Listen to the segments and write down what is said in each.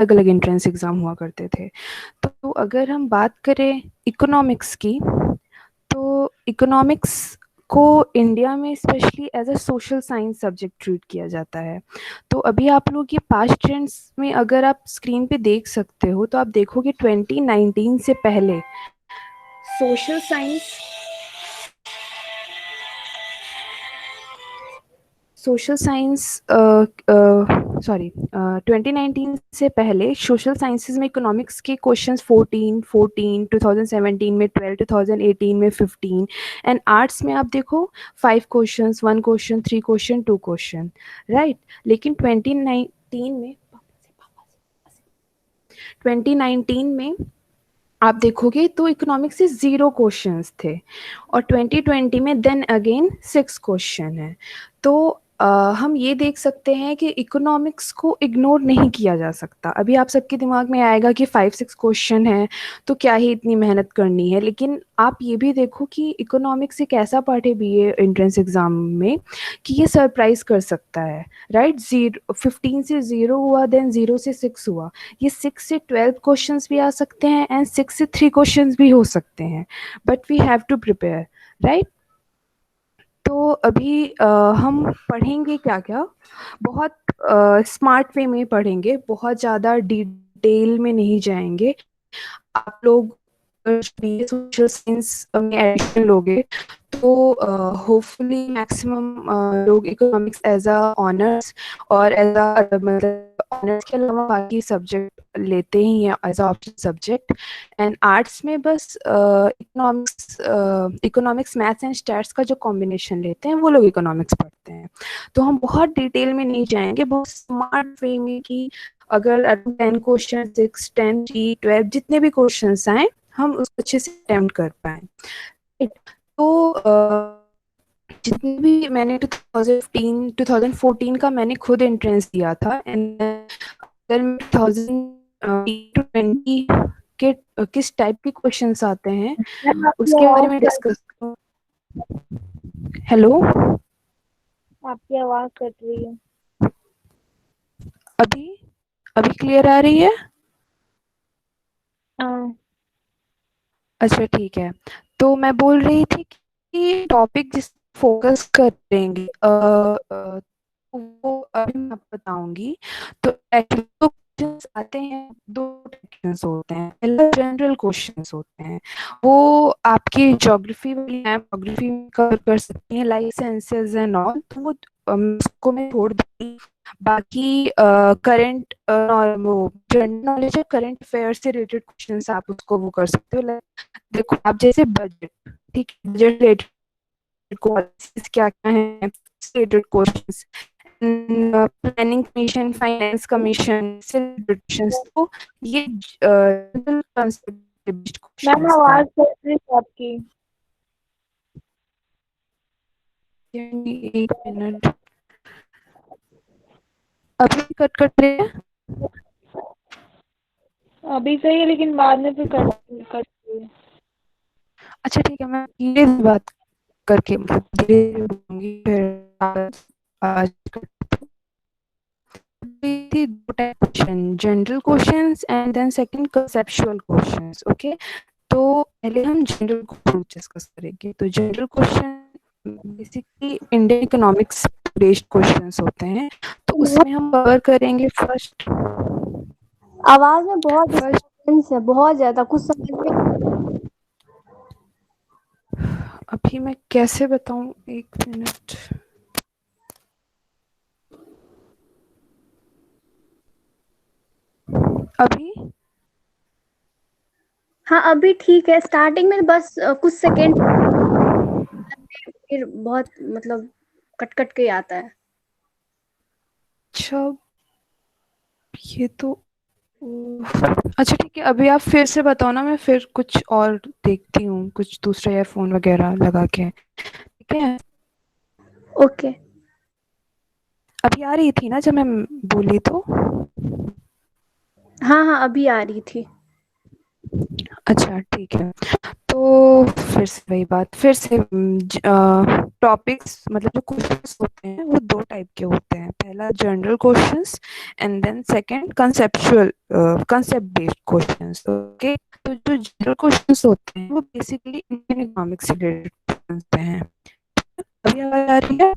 अलग अलग entrance exam हुआ करते थे। तो अगर हम बात करें इकोनॉमिक्स की, तो इकोनॉमिक्स को इंडिया में specially as a social science subject treat किया जाता है। तो अभी आप लोग ये पास्ट ट्रेंड्स में अगर आप स्क्रीन पे देख सकते हो, तो आप देखोगे 2019 से पहले सोशल साइंस सोशल साइंस 2019 से पहले सोशल साइंसेज में इकोनॉमिक्स के क्वेश्चंस 14, 2017 में 12, 2018 में 15, एंड आर्ट्स में आप देखो 5 questions, 1 question, 3 question, 2 question, right. लेकिन 2019 में आप देखोगे तो इकोनॉमिक्स से 0 क्वेश्चंस थे, और 2020 में देन अगेन 6 क्वेश्चन है। तो हम ये देख सकते हैं कि इकोनॉमिक्स को इग्नोर नहीं किया जा सकता। अभी आप सबके दिमाग में आएगा कि 5-6 क्वेश्चन है तो क्या ही इतनी मेहनत करनी है, लेकिन आप ये भी देखो कि इकोनॉमिक्स एक ऐसा पार्ट है बीए एंट्रेंस एग्जाम में कि ये सरप्राइज कर सकता है, राइट। 15 से 0 हुआ, देन 0 से 6 हुआ, ये 6 से 12 क्वेश्चंस भी आ सकते हैं एंड 6 से 3 क्वेश्चंस भी हो सकते हैं, but we have to prepare, right. तो अभी हम पढ़ेंगे क्या क्या, बहुत स्मार्ट वे में पढ़ेंगे, बहुत ज़्यादा डिटेल में नहीं जाएंगे। आप लोग सोशल साइंस में एडमिशन लोगे तो होपफुली मैक्सिमम लोग इकोनॉमिक्स एज अ ऑनर्स और एज अ मतलब ऑनर्स के अलावा बाकी सब्जेक्ट लेते ही हैं as a option subject, and arts में बस इकोनॉमिक्स मैथ्स एंड स्टैट्स का जो कॉम्बिनेशन लेते हैं वो लोग इकोनॉमिक्स पढ़ते हैं। तो हम बहुत डिटेल में नहीं जाएंगे, बहुत स्मार्ट वे में कि अगर 10 क्वेश्चन, 6, 10, 12 जितने भी क्वेश्चन आए हम उसको अच्छे से अटेम्प्ट कर पाए। तो जितने भी मैंने 2014 का मैंने खुद एंट्रेंस दिया था, एंड अगर 2020 के किस टाइप के क्वेश्चंस आते हैं मैम आपकी उसके बारे आवाज में डिस्कस। हेलो, आपकी आवाज कट रही है। अभी अभी क्लियर आ रही है? हाँ। अच्छा ठीक है। तो मैं बोल रही थी कि टॉपिक जिस फोकस करेंगे वो अभी मैं आपको बताऊंगी। तो एक्चुअली तो क्वेश्चंस आते हैं, दो क्वेश्चंस होते हैं। पहला जनरल क्वेश्चंस होते हैं, वो आपकी ज्योग्राफी वाली मैम ज्योग्राफी में कवर कर सकती हैं, लाइफ साइंसेज एंड ऑल, तो वो उसको मैं छोड़ दूंगी। बाकी करंट वो जनरल नॉलेज है, करंट अफेयर से रिलेटेड क्वेश्चंस आप उसको वो कर सकते हो। देखो आप जैसे बजट, ठीक है, बजट रिलेटेड क्वेश्चंस क्या क्या है, related questions, planning commission, finance commission से क्वेश्चंस, तो ये general concept based ma'am questions है। आवाज कट रही है आपकी। एक मिनट, अभी कट कट रहे हैं? अभी सही है लेकिन बाद में फिर कट कट रही है। अच्छा ठीक है, मैं धीरे बात करके मतलब धीरे बोलूंगी फिर आज थी दो type question, general questions and then second conceptual questions. Okay, तो पहले हम जनरल क्वेश्चन डिस्कस करेंगे। तो general question basically Indian economics based questions होते हैं, तो उसमें हम कवर करेंगे फर्स्ट। आवाज में बहुत फर्स्ट डिस्टरबेंस है, बहुत ज्यादा, कुछ समझ में। अभी मैं कैसे बताऊं, एक मिनट। अभी हाँ अभी ठीक है, स्टार्टिंग में बस कुछ सेकेंड फिर बहुत मतलब कट कट के आता है। अच्छा, ये तो अच्छा ठीक है, अभी आप फिर से बताओ ना, मैं फिर कुछ और देखती हूँ, कुछ दूसरा ईयरफोन वगैरह लगा के, ठीक है। ओके। अभी आ रही थी ना जब मैं बोली तो? हाँ हाँ अभी आ रही थी। अच्छा ठीक है। तो फिर से वही बात, फिर से टॉपिक्स मतलब जो क्वेश्चंस होते हैं वो दो टाइप के होते हैं। पहला general questions and then second conceptual concept based questions. Okay, तो जो जनरल क्वेश्चंस होते हैं वो बेसिकली इंडियन इकोनॉमिक्स से रिलेटेड होते हैं। अभी आवाज आ रही है?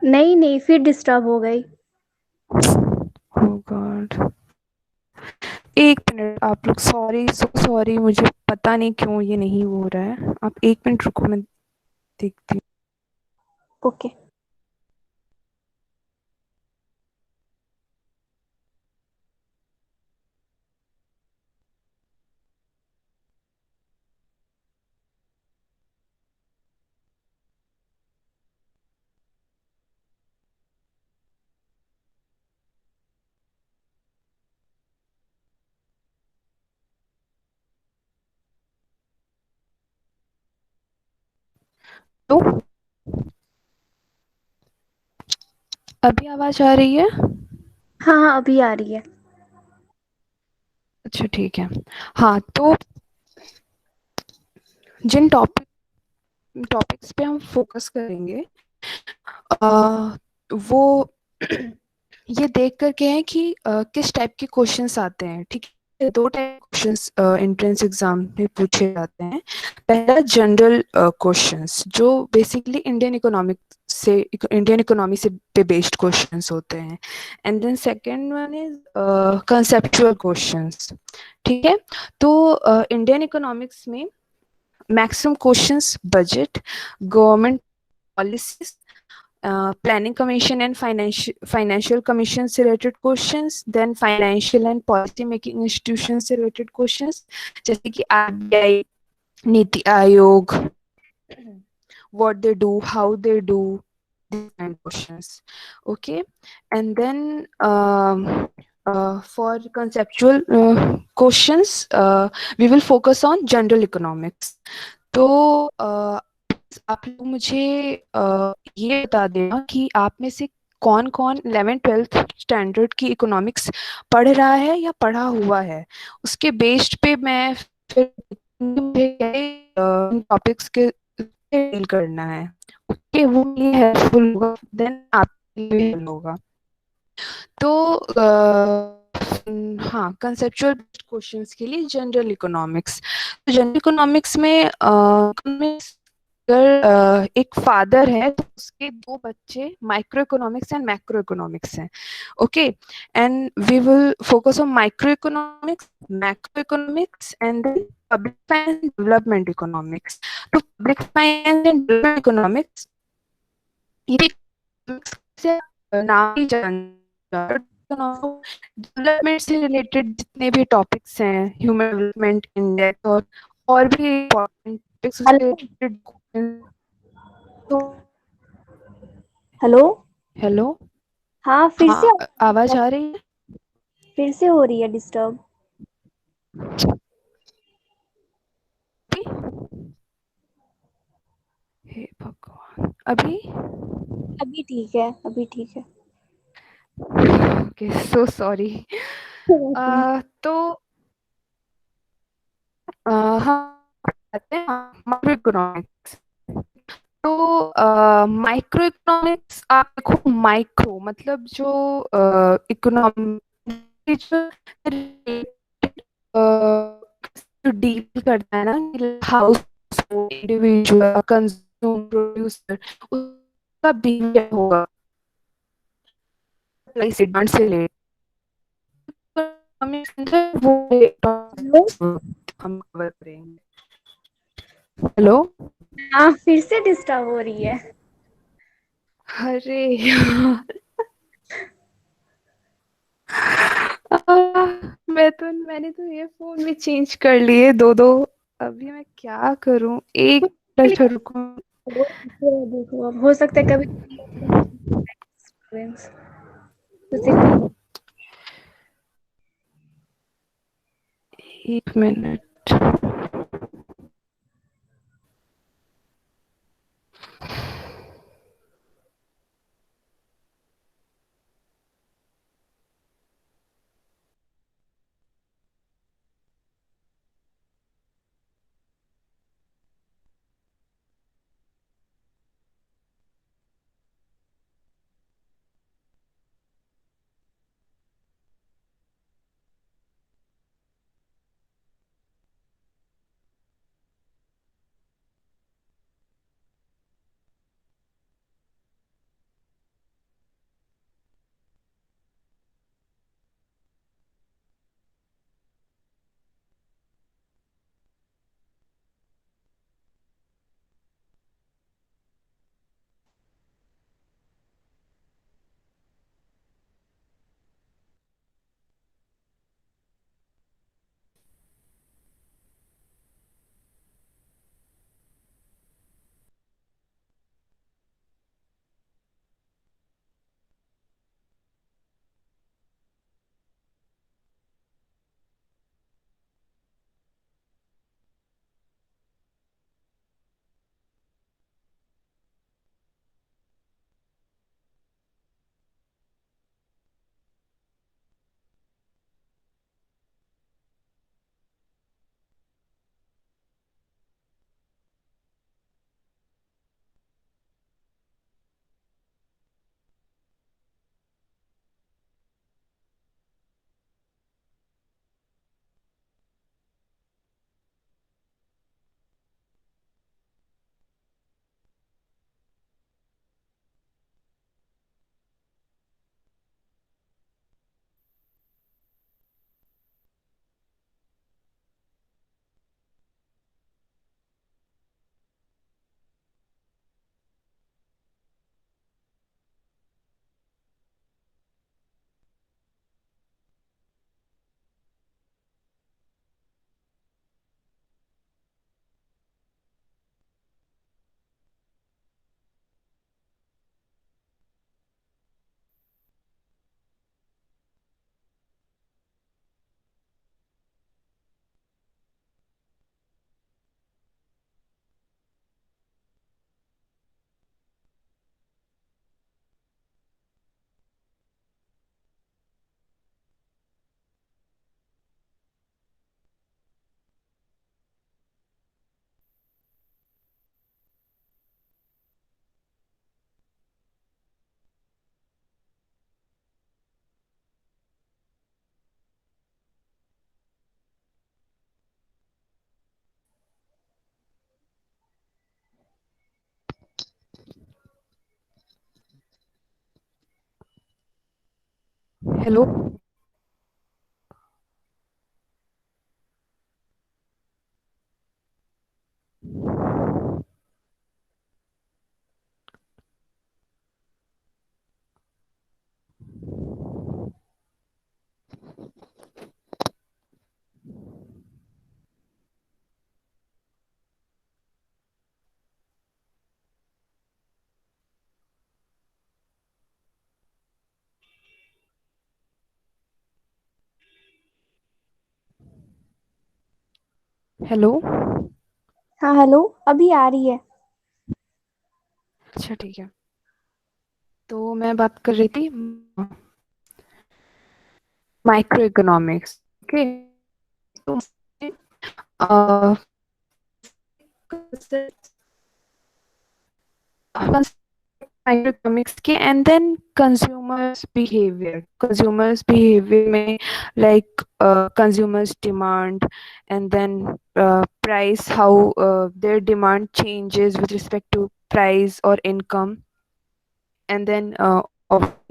नहीं नहीं, फिर डिस्टर्ब हो गई। ओह गॉड, एक मिनट आप लोग, सॉरी सो सॉरी, मुझे पता नहीं क्यों ये नहीं हो रहा है। आप एक मिनट रुको, मैं देखती ओके। हूँ। तो अभी आवाज आ रही है? हाँ हाँ, अभी आ रही है। अच्छा ठीक है। हाँ, तो जिन टॉपिक्स पे हम फोकस करेंगे वो ये देख करके है कि किस टाइप के क्वेश्चंस आते हैं। ठीक है, दो टाइप क्वेश्चंस एंट्रेंस एग्जाम में पूछे जाते हैं। पहला जनरल क्वेश्चंस जो बेसिकली इंडियन इकोनॉमी से पे बेस्ड क्वेश्चंस होते हैं। And then second one is conceptual questions. ठीक है, तो इंडियन इकोनॉमिक्स में maximum questions budget, government policies, planning commission and financial commission से related questions, then financial and policy making institutions से related questions जैसे कि RBI, NITI Aayog, what they do, how they do, these kind of questions. Okay, and then for conceptual questions, we will focus on general economics. तो आप लोग मुझे ये बता देना कि आप में से कौन कौन 11th-12th स्टैंडर्ड की इकोनॉमिक्स पढ़ रहा है या पढ़ा हुआ है। उसके बेस्ड पे मैं फिर मुझे टॉपिक्स के डील करना है। ओके, वो ये हेल्पफुल होगा, देन आपके लिए helpful होगा। तो हाँ, कंसेप्चुअल क्वेश्चंस के लिए जनरल इकोनॉमिक्स। तो जनरल इकोनॉमिक्स में अगर एक फादर है तो उसके दो बच्चे micro economics and macro economics हैं। Okay, and we will focus on micro economics, macro economics and then public finance, development economics. तो public finance and development economics ये से नाम ही जान डेवलपमेंट से रिलेटेड जितने भी टॉपिक्स हैं, ह्यूमन डेवलपमेंट इंडेक्स और भी इम्पोर्टेंट टॉपिक्स उससे हेलो। रिलेटेड। तो हेलो। हेलो, हाँ, हाँ आवाज आ रही है? फिर से हो रही है डिस्टर्ब। हे भगवान, अभी? अभी ठीक है, अभी ठीक है। Okay, so sorry. तो हम आते हैं माइक्रो इकोनॉमिक्स। तो माइक्रो इकोनॉमिक्स आप देखो, माइक्रो मतलब जो इकोनॉमी जो डील करता है ना, हाउस, इंडिविजुअल, कंज्यूमर, प्रोड्यूसर, उसका बिहेवियर होगा डिमांड से ले वो हेलो। हम कवर करेंगे। हेलो, हाँ, फिर से डिस्टर्ब हो रही है। अरे यार, मैंने तो ये फोन भी चेंज कर लिए दो दो। अभी मैं क्या करूं, एक मिनट रुको। देखो, अब हो सकता है कभी disturbance, तो सिर्फ एक मिनट। हेलो। हेलो। हाँ हेलो, अभी आ रही है। अच्छा ठीक है। तो मैं बात कर रही थी माइक्रो इकोनॉमिक्स। ओके। तो माइक्रो इकोनॉमिक्स के एंड देन कंज्यूमर्स बिहेवियर में like consumers demand and then price how their demand changes with respect to price और income and then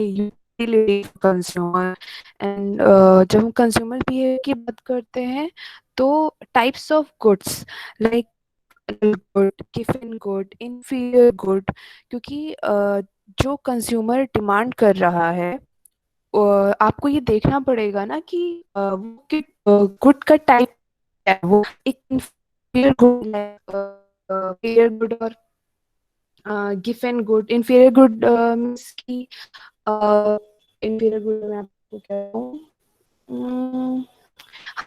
utility consumer and जब हम कंज्यूमर बिहेवियर की बात करते हैं तो types of goods like good गिवन गुड इंफीरियर गुड क्योंकि जो कंज्यूमर डिमांड कर रहा है आपको ये देखना पड़ेगा ना कि वो गुड का टाइप क्या है। वो एक इंफीरियर गुड गुड और given good inferior good means की इंफीरियर गुड मैं आपको क्या कहूँ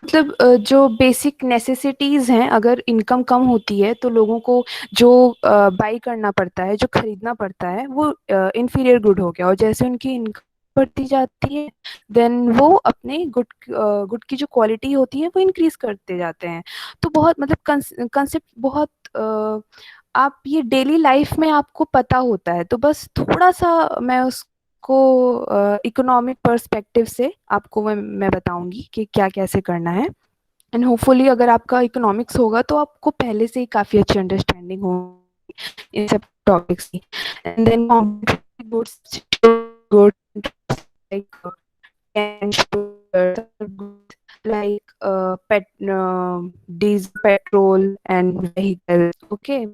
मतलब जो बेसिक नेसेसिटीज हैं अगर इनकम कम होती है तो लोगों को जो बाई करना पड़ता है जो खरीदना पड़ता है वो इंफीरियर गुड हो गया और जैसे उनकी इनकम बढ़ती जाती है देन वो अपने गुड की जो क्वालिटी होती है वो इंक्रीज करते जाते हैं। तो बहुत मतलब कंसेप्ट बहुत आप ये डेली लाइफ में आपको पता होता है तो बस थोड़ा सा मैं उसको इकोनॉमिक पर्सपेक्टिव से आपको मैं बताऊंगी कि क्या कैसे करना है एंड होपफुली अगर आपका इकोनॉमिक्स होगा तो आपको पहले से ही काफी अच्छी अंडरस्टैंडिंग होगी इन सब टॉपिक्स की and then goods good like diesel, petrol, and vehicles. Okay,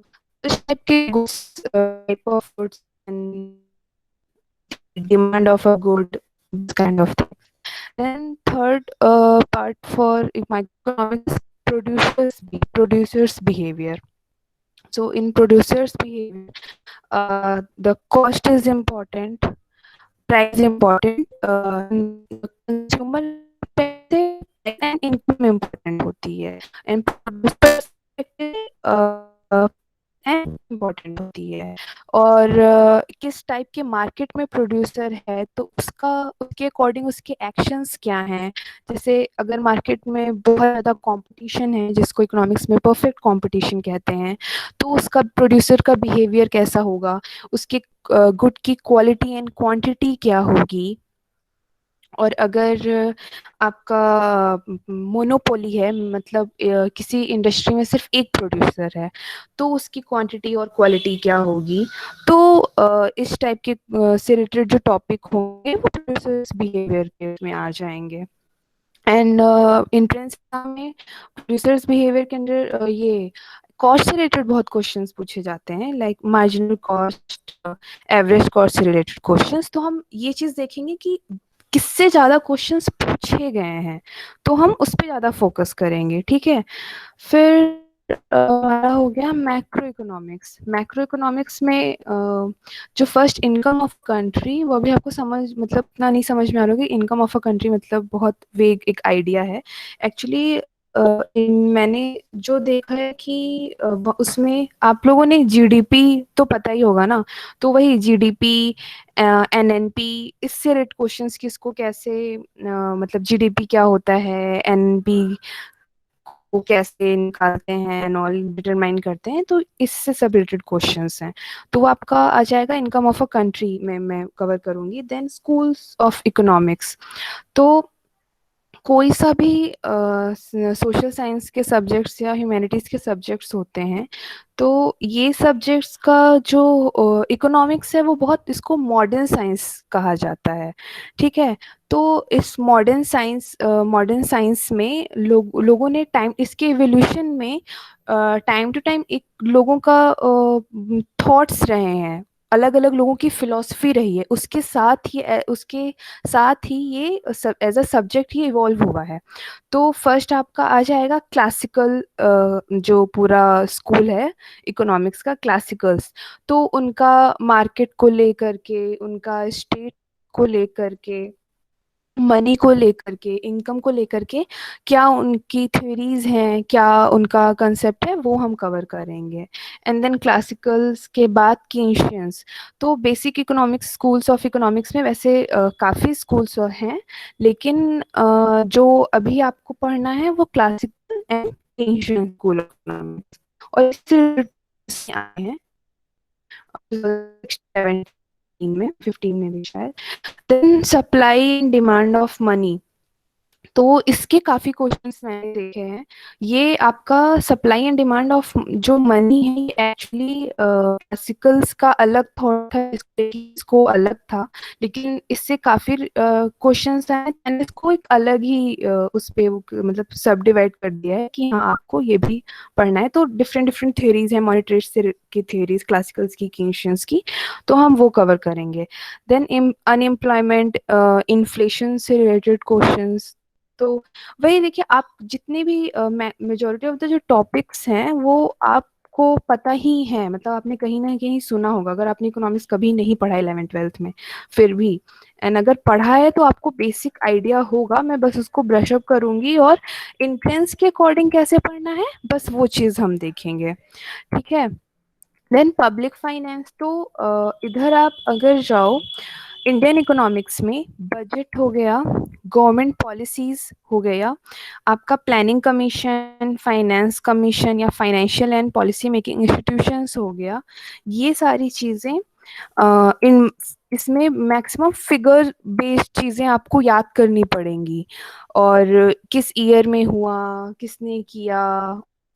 this type के goods, type of goods and demand of a good, this kind of thing. Then third part for microeconomics, producers behavior. So in producers behavior, the cost is important, price important, consumer पैसे and income important होती है and important होती है और किस type के market में producer है तो उसका उसके अकॉर्डिंग उसके एक्शंस क्या हैं। जैसे अगर मार्केट में बहुत ज़्यादा कंपटीशन है जिसको इकोनॉमिक्स में परफेक्ट कंपटीशन कहते हैं तो उसका प्रोड्यूसर का बिहेवियर कैसा होगा, उसके गुड की क्वालिटी एंड क्वांटिटी क्या होगी। और अगर आपका मोनोपोली है मतलब किसी इंडस्ट्री में सिर्फ एक प्रोड्यूसर है तो उसकी क्वांटिटी और क्वालिटी क्या होगी। तो इस टाइप के से रिलेटेड जो टॉपिक होंगे वो प्रोड्यूसर्स बिहेवियर के में आ जाएंगे एंड एंट्रेंस में प्रोड्यूसर्स बिहेवियर के अंदर ये कॉस्ट से रिलेटेड बहुत क्वेश्चंस पूछे जाते हैं like marginal cost average cost से रिलेटेड क्वेश्चंस। तो हम ये चीज़ देखेंगे कि किससे ज़्यादा क्वेश्चंस पूछे गए हैं तो हम उस पर ज़्यादा फोकस करेंगे। ठीक है। फिर हमारा हो गया मैक्रो इकोनॉमिक्स में जो फर्स्ट इनकम ऑफ कंट्री वो भी आपको समझ मतलब इतना नहीं समझ में आ रहा होगा। इनकम ऑफ अ कंट्री मतलब बहुत वेग एक आइडिया है एक्चुअली। मैंने जो देखा है कि उसमें आप लोगों ने जीडीपी तो पता ही होगा ना, तो वही जीडीपी एनएनपी इससे रिलेटेड क्वेश्चंस कि इसको कैसे मतलब जीडीपी क्या होता है एनएनपी को कैसे निकालते हैं एंड ऑल डिटरमाइन करते हैं तो इससे सब रिलेटेड क्वेश्चंस हैं। तो वो आपका आ जाएगा इनकम ऑफ अ कंट्री में मैं कवर करूंगी। देन स्कूल्स ऑफ इकोनॉमिक्स तो कोई सा भी सोशल साइंस के सब्जेक्ट्स या ह्यूमैनिटीज़ के सब्जेक्ट्स होते हैं, तो ये सब्जेक्ट्स का जो इकोनॉमिक्स है वो बहुत, इसको मॉडर्न साइंस कहा जाता है, ठीक है। तो इस मॉडर्न साइंस में लोगों ने टाइम, इसके इवोल्यूशन में टाइम टू टाइम एक लोगों का थॉट्स रहे हैं, अलग अलग लोगों की फिलॉसफी रही है, उसके साथ ही ये एज अ सब्जेक्ट ही इवॉल्व हुआ है। तो फर्स्ट आपका आ जाएगा क्लासिकल, जो पूरा स्कूल है इकोनॉमिक्स का, क्लासिकल्स। तो उनका मार्केट को लेकर के, उनका स्टेट को लेकर के, मनी को लेकर के, इनकम को लेकर के क्या उनकी थ्योरीज हैं, क्या उनका कंसेप्ट है, वो हम कवर करेंगे। एंड देन क्लासिकल्स के बाद कीन्शियंस। तो basic economics, schools of economics में वैसे काफ़ी स्कूल्स हैं, लेकिन जो अभी आपको पढ़ना है वो classical and Keynesian school of economics, और इससे आए हैं 17 में, 15 में भी शायद। Then supply and demand of money. तो इसके काफी क्वेश्चंस मैंने देखे हैं। ये आपका सप्लाई एंड डिमांड ऑफ जो मनी है, ये एक्चुअली क्लासिकल्स का अलग थॉट था, इसको अलग था, लेकिन इससे काफी क्वेश्चंस आए, मैंने इसको एक अलग ही उस पे मतलब सब डिवाइड कर दिया है कि हाँ आपको ये भी पढ़ना है। तो डिफरेंट डिफरेंट थ्योरीज है, मॉनेटरी की थ्योरीज, क्लासिकल्स की, कीन्शियंस की, तो हम वो कवर करेंगे। देन अनएम्प्लॉयमेंट, इन्फ्लेशन से रिलेटेड क्वेश्चंस। तो वही देखिए, आप जितने भी मेजोरिटी ऑफ द जो टॉपिक्स हैं वो आपको पता ही है, मतलब आपने कहीं ना कहीं सुना होगा, अगर आपने इकोनॉमिक्स कभी नहीं पढ़ा 11th-12th में फिर भी, एंड अगर पढ़ा है तो आपको बेसिक आइडिया होगा। मैं बस उसको ब्रश अप करूंगी, और इंट्रेंस के अकॉर्डिंग कैसे पढ़ना है बस वो चीज़ हम देखेंगे, ठीक है। Then public finance. तो इधर आप अगर जाओ, इंडियन इकोनॉमिक्स में बजट हो गया, गवर्नमेंट पॉलिसीज हो गया, आपका प्लानिंग कमीशन, फाइनेंस कमीशन या financial and policy making institutions हो गया, ये सारी चीज़ें इन इसमें मैक्सिमम फिगर बेस्ड चीज़ें आपको याद करनी पड़ेंगी, और किस ईयर में हुआ, किसने किया,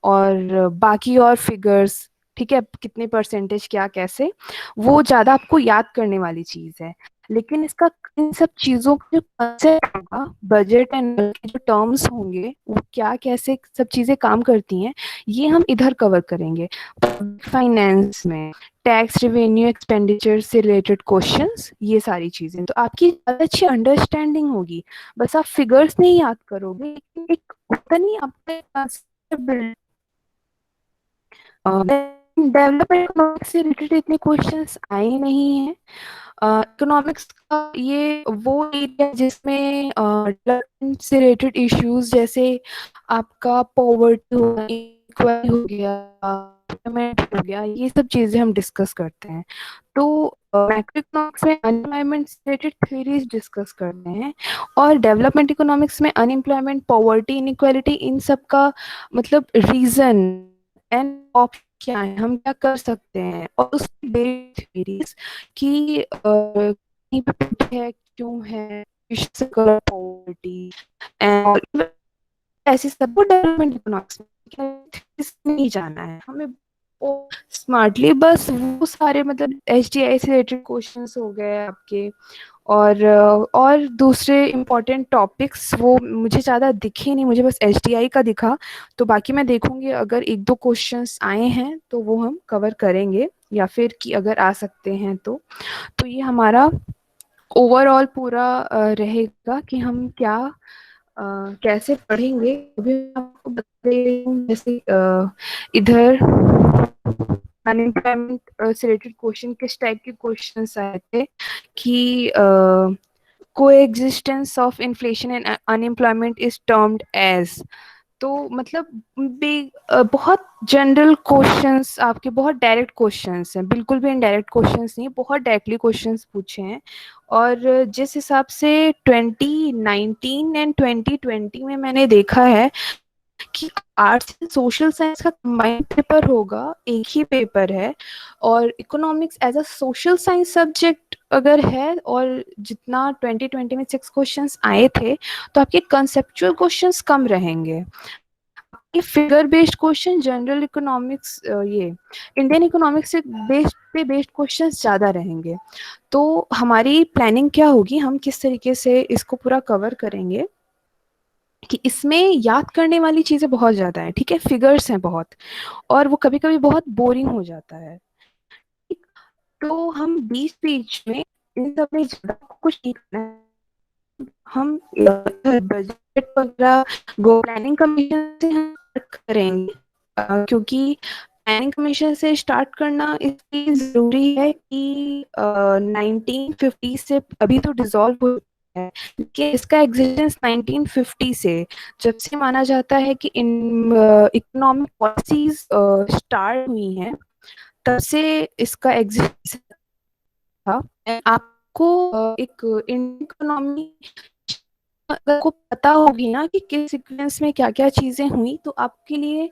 और बाकी और फिगर्स, ठीक है, कितने परसेंटेज, क्या, कैसे, वो ज़्यादा आपको याद करने वाली चीज़ है। लेकिन इसका, इन सब चीज़ों का जो कंसेप्ट होगा, बजट एंड के जो टर्म्स होंगे, वो क्या, कैसे सब चीज़ें काम करती हैं, ये हम इधर कवर करेंगे। फाइनेंस में टैक्स, रेवेन्यू, एक्सपेंडिचर से रिलेटेड क्वेश्चंस, ये सारी चीज़ें, तो आपकी ज़्यादा अच्छी अंडरस्टैंडिंग होगी। बस आप फिगर्स नहीं याद करोगे, लेकिन एक होता नहीं आपका डेवलपमेंट इकोनॉमिक्स से रिलेटेड इतने क्वेश्चंस आए नहीं हैं। इकोनॉमिक्स का ये वो एरिया जिसमें डेवलपमेंट से रिलेटेड इश्यूज, जैसे आपका पॉवर्टी हो गया, इक्वालिटी हो गया, employment हो गया, ये सब चीजें हम डिस्कस करते हैं। तो मैक्रो इकोनॉमिक्स में अनएम्प्लॉयमेंट से रिलेटेड थ्योरीज डिस्कस करते हैं, और डेवलपमेंट इकोनॉमिक्स में अनएम्प्लॉयमेंट, पॉवर्टी, इनइक्वालिटी, इन सब का मतलब रीजन एंड ऑप्शन क्या है, हम क्या कर सकते हैं, और उसकी बेस्ड थ्योरीज कि कहीं पे पिट है, क्यों है, पॉवर्टी एंड ऐसे सब को डेवलपमेंट इकोनॉमिक्स में नहीं जाना है हमें, वो स्मार्टली बस वो सारे मतलब एचडीआई से रिलेटेड क्वेश्चंस हो गए आपके, और दूसरे इम्पोर्टेंट टॉपिक्स वो मुझे ज़्यादा दिखे नहीं, मुझे बस एचडीआई का दिखा। तो बाकी मैं देखूंगी, अगर एक दो क्वेश्चंस आए हैं तो वो हम कवर करेंगे, या फिर कि अगर आ सकते हैं तो ये हमारा ओवरऑल पूरा रहेगा कि हम क्या कैसे पढ़ेंगे। अभी मैं आपको बता रही हूँ, जैसे इधर अनएम्प्लॉयमेंट से रिलेटेड क्वेश्चन किस टाइप के क्वेश्चंस आए थे, कि coexistence of inflation and unemployment is termed as. तो मतलब बहुत जनरल क्वेश्चंस आपके, बहुत डायरेक्ट क्वेश्चंस हैं, बिल्कुल भी इनडायरेक्ट क्वेश्चंस नहीं, बहुत डायरेक्टली क्वेश्चंस पूछे हैं। और जिस हिसाब से 2019 एंड 2020 में मैंने देखा है कि आर्ट्स एंड सोशल साइंस का कंबाइंड पेपर होगा, एक ही पेपर है, और economics as a social science subject अगर है और जितना 2020 में 6 क्वेश्चंस आए थे, तो आपके कंसेप्चुअल क्वेश्चंस कम रहेंगे। आपके figure based question, general economics, ये इंडियन इकोनॉमिक्स से बेस्ड क्वेश्चंस ज़्यादा रहेंगे। तो हमारी प्लानिंग क्या होगी, हम किस तरीके से इसको पूरा कवर करेंगे कि इसमें याद करने वाली चीज़ें बहुत ज़्यादा हैं, ठीक है, फिगर्स हैं बहुत, और वो कभी-कभी बहुत बोरिंग हो जाता है। तो हम बीच-बीच में इन सब में ज़्यादा कुछ नहीं करना है। हम बजट वगैरह वो प्लानिंग कमीशन से हम करेंगे, क्योंकि प्लानिंग कमीशन से स्टार्ट करना इसलिए ज़रूरी है कि 1950 से अभी तो डिसॉल्व हो है, कि इसका एग्जिस्टेंस 1950 से, जब से माना जाता है कि इन इकोनॉमिक पॉलिसीज स्टार्ट हुई हैं, तब से इसका एग्जिस्टेंस था। आपको एक इंडियन इकोनॉमी अगर आपको पता होगी ना कि किस सीक्वेंस में क्या-क्या चीज़ें हुई, तो आपके लिए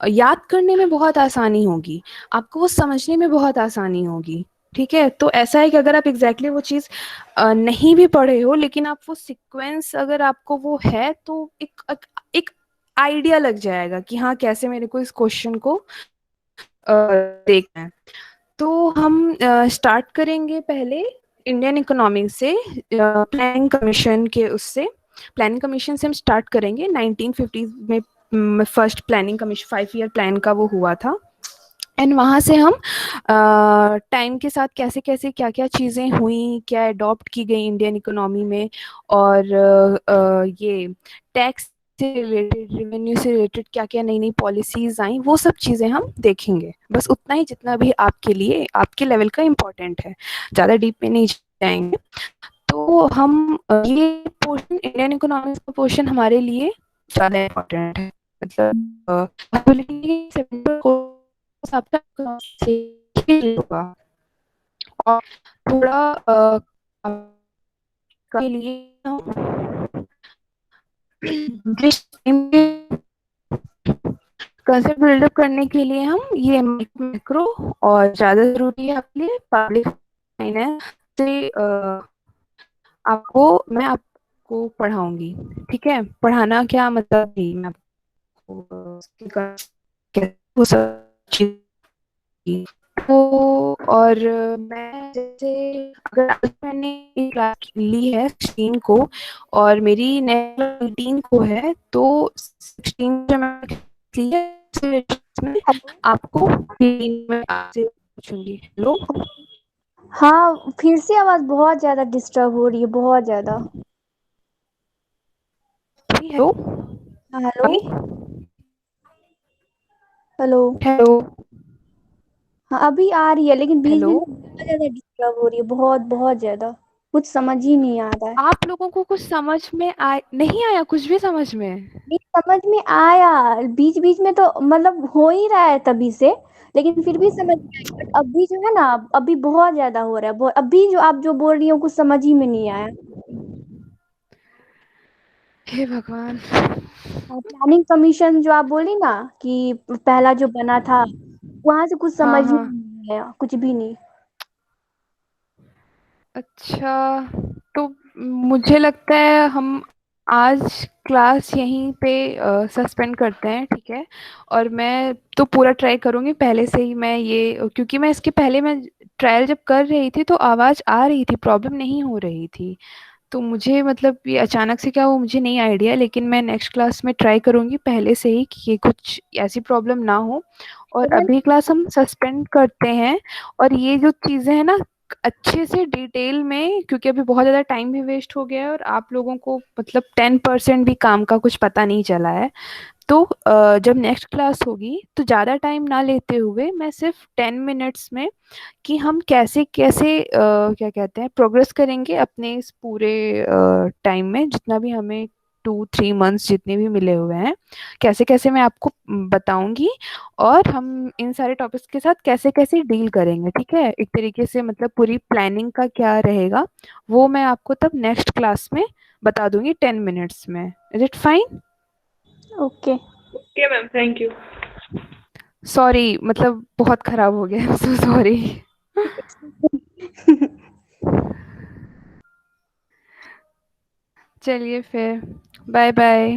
याद करने में बहुत आसानी होगी, आपको वो समझने में बहुत आसानी होगी, ठीक है? तो ऐसा है कि अगर आप एग्ज़ैक्टली वो चीज़ नहीं भी पढ़े हो, लेकिन आप वो सीक्वेंस अगर आपको वो है, तो एक आइडिया लग जाएगा कि हाँ, कैसे मेरे को इस क्वेश्चन को देखना है। तो हम स्टार्ट करेंगे पहले इंडियन इकोनॉमिक्स से, प्लानिंग कमीशन के उससे, प्लानिंग कमीशन से हम स्टार्ट करेंगे। 1950 में first planning commission 5 year plan का वो हुआ था, एंड वहाँ से हम टाइम के साथ कैसे कैसे क्या क्या चीज़ें हुई, क्या अडॉप्ट की गई इंडियन इकोनॉमी में, और ये टैक्स से रिलेटेड, रेवेन्यू से रिलेटेड क्या क्या नई नई पॉलिसीज आई, वो सब चीज़ें हम देखेंगे। बस उतना ही जितना भी आपके लिए आपके लेवल का इम्पोर्टेंट है, ज़्यादा डीप में नहीं जाएंगे। तो हम ये पोर्शन, इंडियन इकोनॉमिक्स का पोर्शन हमारे लिए ज़्यादा इम्पोर्टेंट है, मतलब सेप्टेम्बर को आपका होगा, और थोड़ा के लिए कंसेप्ट बिल्डअप करने के लिए हम ये मैक्रो, और ज़्यादा ज़रूरी है आपके लिए पब्लिक फाइनेंस से मैं आपको पढ़ाऊंगी, ठीक है? पढ़ाना क्या मतलब भी, मैं आपको वो सब चीज़। तो और मैं जैसे, अगर आज मैंने एक क्लास ली है 16 को, और मेरी नेक्स्ट 18 को है, तो 16 जो मैंने ली है उसमें हेलो। आपको 3 में आपसे पूछूंगी। हेलो, हाँ, फिर से आवाज बहुत ज्यादा डिस्टर्ब हो रही है, बहुत ज्यादा। हेलो, हाँ, हेलो। अभी, हेलो। हेलो, हाँ, अभी आ रही है, लेकिन बीच हेलो। बीच में बहुत ज्यादा डिस्टर्ब हो रही है, बहुत बहुत ज्यादा। कुछ समझ ही नहीं आ रहा है। आप लोगों को कुछ समझ में नहीं आया, कुछ भी समझ में? ये समझ में आया, बीच बीच में तो मतलब हो ही रहा है तभी से, लेकिन फिर भी समझ में आया। बट अभी जो है ना, अभी बहुत ज्यादा हो रहा है, अभी जो आप जो बोल रही हो कुछ समझ ही में नहीं आया। हे भगवान। प्लानिंग कमीशन जो आप बोली ना कि पहला जो बना था, वहां से कुछ हाँ समझ ही हाँ, नहीं आया, कुछ भी नहीं। अच्छा, तो मुझे लगता है हम आज क्लास यहीं पे सस्पेंड करते हैं, ठीक है? और मैं तो पूरा ट्राई करूँगी पहले से ही, मैं ये, क्योंकि मैं इसके पहले मैं ट्रायल जब कर रही थी तो आवाज़ आ रही थी, प्रॉब्लम नहीं हो रही थी। तो मुझे मतलब ये अचानक से क्या, वो मुझे नहीं आइडिया, लेकिन मैं नेक्स्ट क्लास में ट्राई करूँगी पहले से ही कि ये कुछ ऐसी प्रॉब्लम ना हो। और इवन अभी क्लास हम सस्पेंड करते हैं, और ये जो चीज़ें हैं ना, अच्छे से डिटेल में, क्योंकि अभी बहुत ज़्यादा टाइम भी वेस्ट हो गया है, और आप लोगों को मतलब 10% भी काम का कुछ पता नहीं चला है। तो जब नेक्स्ट क्लास होगी, तो ज़्यादा टाइम ना लेते हुए मैं सिर्फ 10 मिनट्स में, कि हम कैसे कैसे क्या कहते हैं, प्रोग्रेस करेंगे अपने इस पूरे टाइम में, जितना भी हमें 2-3 मंथ्स जितने भी मिले हुए हैं, कैसे कैसे मैं आपको बताऊंगी, और हम इन सारे टॉपिक्स के साथ कैसे कैसे डील करेंगे, ठीक है? एक तरीके से मतलब पूरी प्लानिंग का क्या रहेगा, वो मैं आपको तब नेक्स्ट क्लास में बता दूंगी 10 मिनट्स में। Is it fine? Okay. Okay ma'am, thank you. Sorry, मतलब बहुत खराब हो गया, सो सॉरी। चलिए फिर बाय बाय।